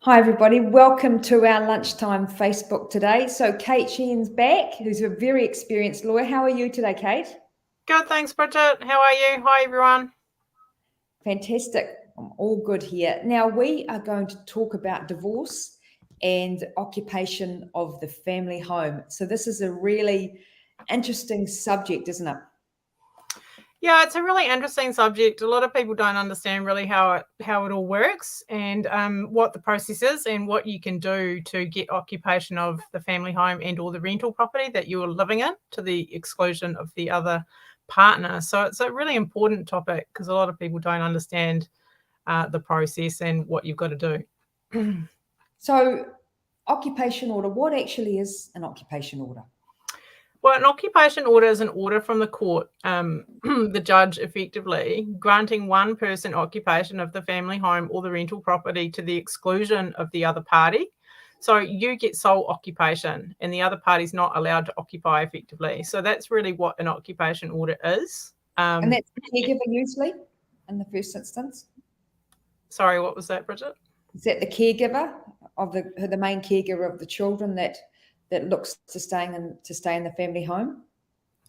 Hi, everybody. Welcome to our lunchtime Facebook today. So Kate Sheehan's back, who's a very experienced lawyer. How are you today, Kate? Good, thanks, Bridgette. How are you? Hi, everyone. Fantastic. I'm all good here. Now, we are going to talk about divorce and occupation of the family home. So this is a really interesting subject, isn't it? Yeah, it's a really interesting subject. A lot of people don't understand really how it all works and what the process is and what you can do to get occupation of the family home and or the rental property that you're living in to the exclusion of the other partner. So it's a really important topic because a lot of people don't understand the process and what you've got to do. So occupation order, what actually is an occupation order? Well, an occupation order is an order from the court, the judge effectively granting one person occupation of the family home or the rental property to the exclusion of the other party. So you get sole occupation and the other party's not allowed to occupy effectively. So that's really what an occupation order is. And that's the caregiver usually in the first instance? Sorry, what was that, Bridgette? Is that the caregiver of the main caregiver of the children that looks to stay in the family home?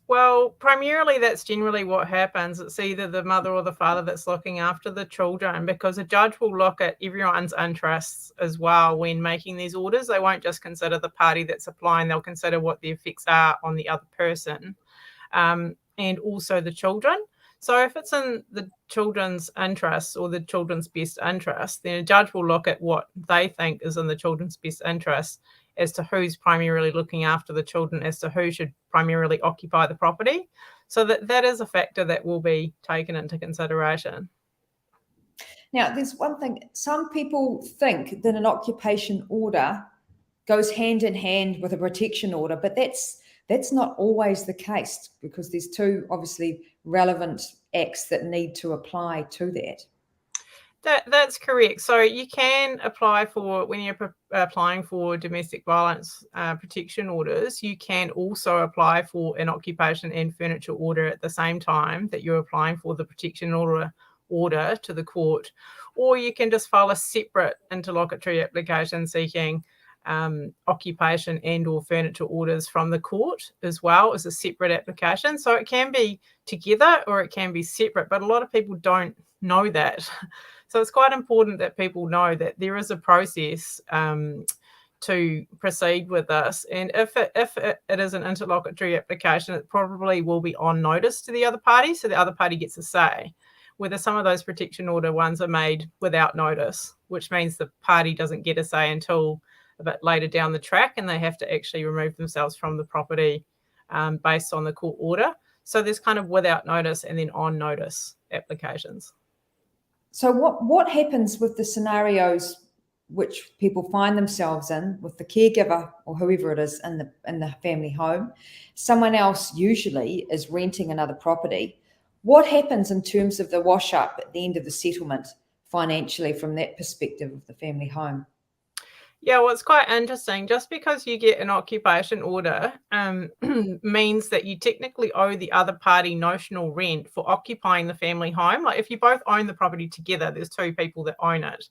Well, primarily that's generally what happens. It's either the mother or the father that's looking after the children because a judge will look at everyone's interests as well when making these orders. They won't just consider the party that's applying, they'll consider what the effects are on the other person and also the children. So if it's in the children's interests or the children's best interest, then a judge will look at what they think is in the children's best interest as to who's primarily looking after the children, as to who should primarily occupy the property. So that is a factor that will be taken into consideration. Now, there's one thing. Some people think that an occupation order goes hand in hand with a protection order, but that's not always the case because there's two obviously relevant acts that need to apply to that. That's correct. So you can apply for, when you're applying for domestic violence protection orders, you can also apply for an occupation and furniture order at the same time that you're applying for the protection order to the court. Or you can just file a separate interlocutory application seeking occupation and or furniture orders from the court as well as a separate application. So it can be together or it can be separate, but a lot of people don't know that. So it's quite important that people know that there is a process to proceed with this. And if it is an interlocutory application, it probably will be on notice to the other party, so the other party gets a say. Whether some of those protection order ones are made without notice, which means the party doesn't get a say until a bit later down the track, and they have to actually remove themselves from the property based on the court order. So there's kind of without notice and then on notice applications. So what happens with the scenarios which people find themselves in with the caregiver or whoever it is in the family home? Someone else usually is renting another property. What happens in terms of the wash up at the end of the settlement financially from that perspective of the family home? Yeah, well, it's quite interesting. Just because you get an occupation order means that you technically owe the other party notional rent for occupying the family home. Like if you both own the property together, there's two people that own it,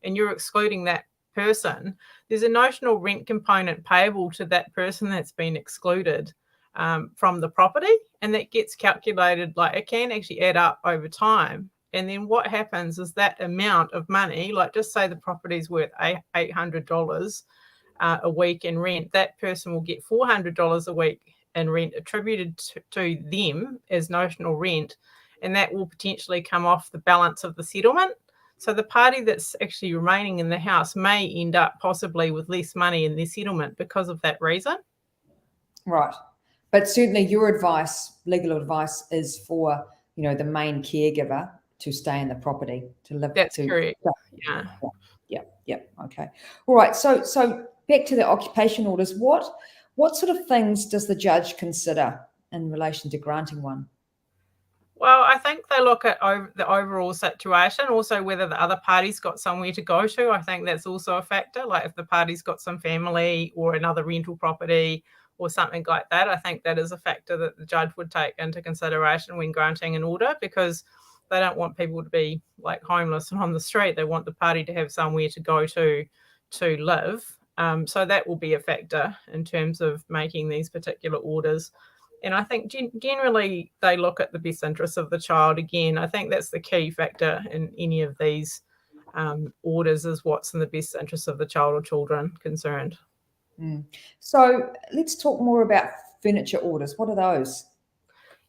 and you're excluding that person, there's a notional rent component payable to that person that's been excluded from the property, and that gets calculated, like it can actually add up over time. And then what happens is that amount of money, like just say the property's worth $800 a week in rent, that person will get $400 a week in rent attributed to them as notional rent, and that will potentially come off the balance of the settlement. So the party that's actually remaining in the house may end up possibly with less money in their settlement because of that reason. Right. But certainly your advice, legal advice, is for, the main caregiver to stay in the property, to live. That's correct. Yeah. Okay. All right. So back to the occupation orders. What sort of things does the judge consider in relation to granting one? Well, I think they look at the overall situation, also whether the other party's got somewhere to go to. I think that's also a factor. Like if the party's got some family or another rental property or something like that, I think that is a factor that the judge would take into consideration when granting an order, because they don't want people to be like homeless and on the street. They want the party to have somewhere to go to live. So that will be a factor in terms of making these particular orders. And I think generally they look at the best interests of the child. Again, I think that's the key factor in any of these orders, is what's in the best interest of the child or children concerned. So let's talk more about furniture orders. What are those?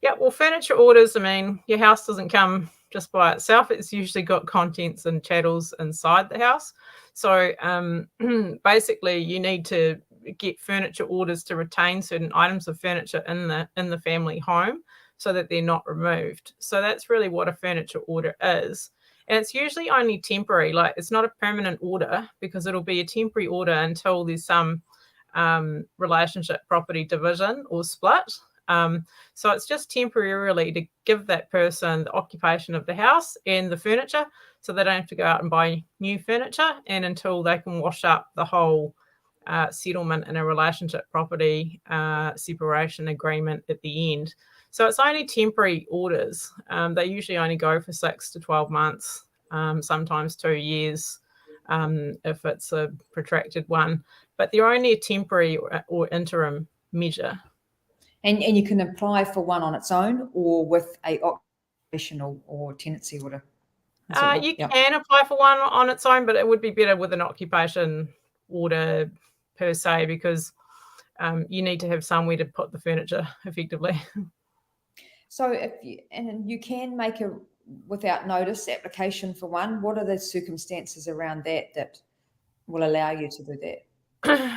Yeah, well, furniture orders, I mean, your house doesn't come just by itself. It's usually got contents and chattels inside the house. So basically you need to get furniture orders to retain certain items of furniture in the family home so that they're not removed. So that's really what a furniture order is. And it's usually only temporary. Like, it's not a permanent order, because it'll be a temporary order until there's some relationship property division or split. So it's just temporarily to give that person the occupation of the house and the furniture, so they don't have to go out and buy new furniture, and until they can wash up the whole settlement in a relationship property separation agreement at the end. So it's only temporary orders. They usually only go for 6 to 12 months, sometimes 2 years if it's a protracted one, but they're only a temporary or interim measure. And you can apply for one on its own or with a occupational or tenancy order. You can apply for one on its own, but it would be better with an occupation order per se, because you need to have somewhere to put the furniture effectively. So you can make a without notice application for one. What are the circumstances around that will allow you to do that?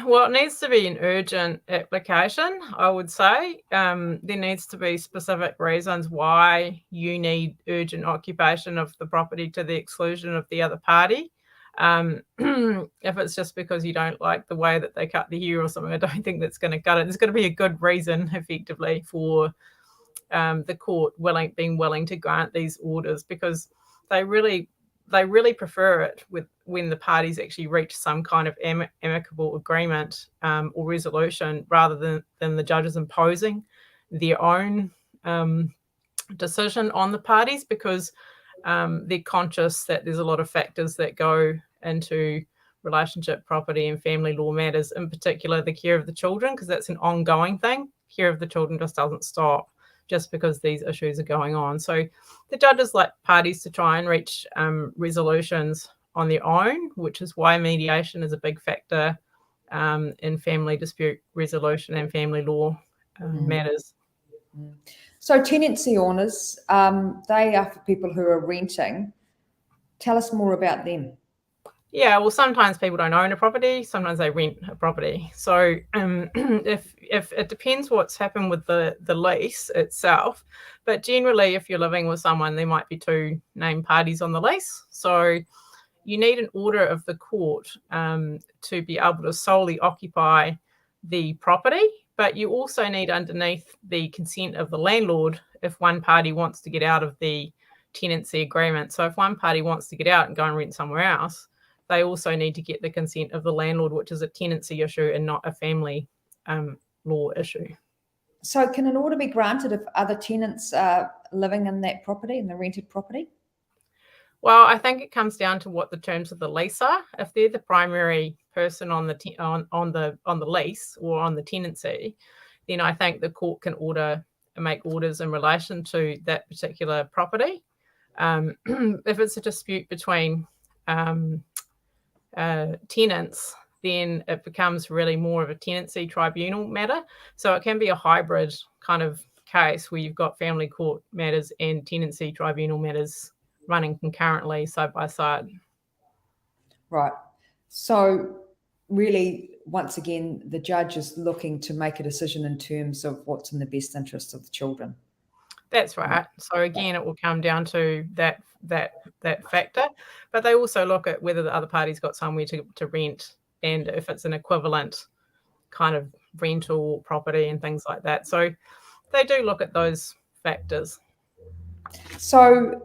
Well, it needs to be an urgent application, I would say. There needs to be specific reasons why you need urgent occupation of the property to the exclusion of the other party. If it's just because you don't like the way that they cut the hair or something, I don't think that's going to cut it. There's going to be a good reason, effectively, for the court being willing to grant these orders, because they really prefer it when the parties actually reach some kind of amicable agreement or resolution, rather than the judges imposing their own decision on the parties, because they're conscious that there's a lot of factors that go into relationship property and family law matters, in particular the care of the children, because that's an ongoing thing. Care of the children just doesn't stop just because these issues are going on. So the judges like parties to try and reach resolutions on their own, which is why mediation is a big factor in family dispute resolution and family law matters. So tenancy owners, they are for people who are renting. Tell us more about them. Yeah, well, sometimes people don't own a property, sometimes they rent a property. So if it depends what's happened with the lease itself, but generally if you're living with someone, there might be 2 named parties on the lease. So you need an order of the court to be able to solely occupy the property, but you also need underneath the consent of the landlord if one party wants to get out of the tenancy agreement. So if one party wants to get out and go and rent somewhere else, they also need to get the consent of the landlord, which is a tenancy issue and not a family law issue. So can an order be granted if other tenants are living in that property, in the rented property? Well, I think it comes down to what the terms of the lease are. If they're the primary person on the lease or on the tenancy, then I think the court can make orders in relation to that particular property. If it's a dispute between tenants, then it becomes really more of a tenancy tribunal matter. So it can be a hybrid kind of case where you've got family court matters and tenancy tribunal matters running concurrently side by side. Right. So really, once again, the judge is looking to make a decision in terms of what's in the best interest of the children. That's right. So again, it will come down to that factor, but they also look at whether the other party's got somewhere to rent, and if it's an equivalent kind of rental property and things like that. So they do look at those factors. So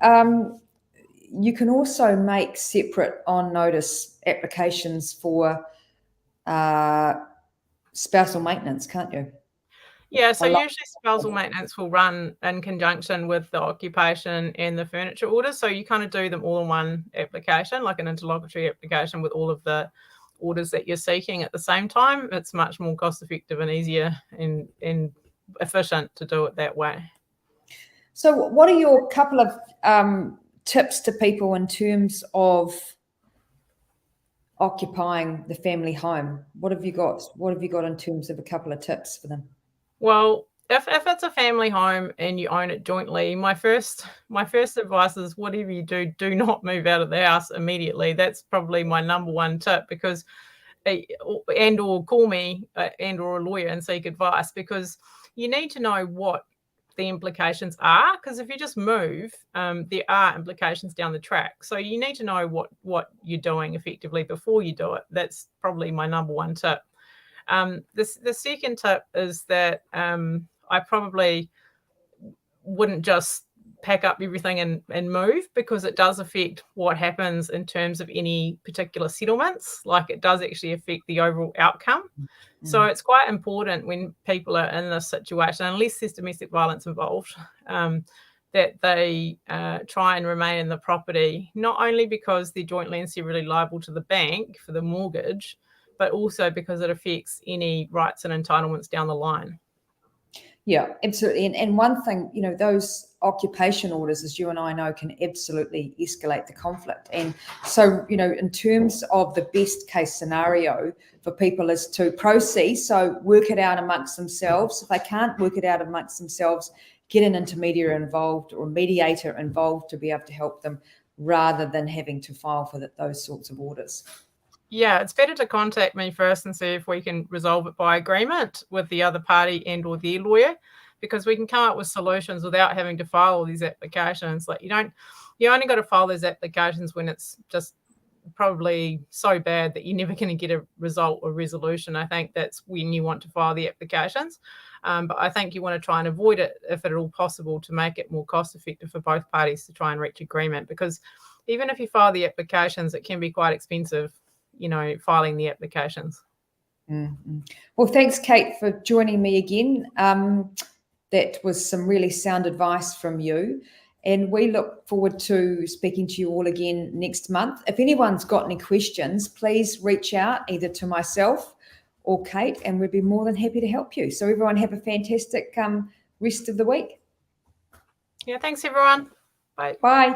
you can also make separate on notice applications for spousal maintenance, can't you? Yeah, so usually spousal maintenance will run in conjunction with the occupation and the furniture orders. So you kind of do them all in one application, like an interlocutory application with all of the orders that you're seeking at the same time. It's much more cost effective and easier and efficient to do it that way. So what are your couple of tips to people in terms of occupying the family home? What have you got? What have you got in terms of a couple of tips for them? Well, if it's a family home and you own it jointly, my first advice is whatever you do, do not move out of the house immediately. That's probably my number one tip, because and or call me and or a lawyer and seek advice, because you need to know what the implications are, because if you just move, there are implications down the track. So you need to know what you're doing effectively before you do it. That's probably my number one tip. The second tip is that I probably wouldn't just pack up everything and move, because it does affect what happens in terms of any particular settlements. Like, it does actually affect the overall outcome. So it's quite important when people are in this situation, unless there's domestic violence involved, that they try and remain in the property, not only because they're jointly and severally liable to the bank for the mortgage, but also because it affects any rights and entitlements down the line. Yeah, absolutely. And one thing, those occupation orders, as you and I know, can absolutely escalate the conflict. And so, in terms of the best case scenario for people is to proceed. So work it out amongst themselves. If they can't work it out amongst themselves, get an intermediary involved or mediator involved to be able to help them, rather than having to file for those sorts of orders. Yeah, it's better to contact me first and see if we can resolve it by agreement with the other party and or their lawyer, because we can come up with solutions without having to file all these applications. Like, you only got to file those applications when it's just probably so bad that you're never going to get a result or resolution. I think that's when you want to file the applications. But I think you want to try and avoid it if at all possible, to make it more cost effective for both parties to try and reach agreement, because even if you file the applications, it can be quite expensive, filing the applications. Mm-hmm. Well, thanks, Kate, for joining me again. That was some really sound advice from you. And we look forward to speaking to you all again next month. If anyone's got any questions, please reach out either to myself or Kate, and we'd be more than happy to help you. So everyone have a fantastic rest of the week. Yeah, thanks everyone. Bye. Bye.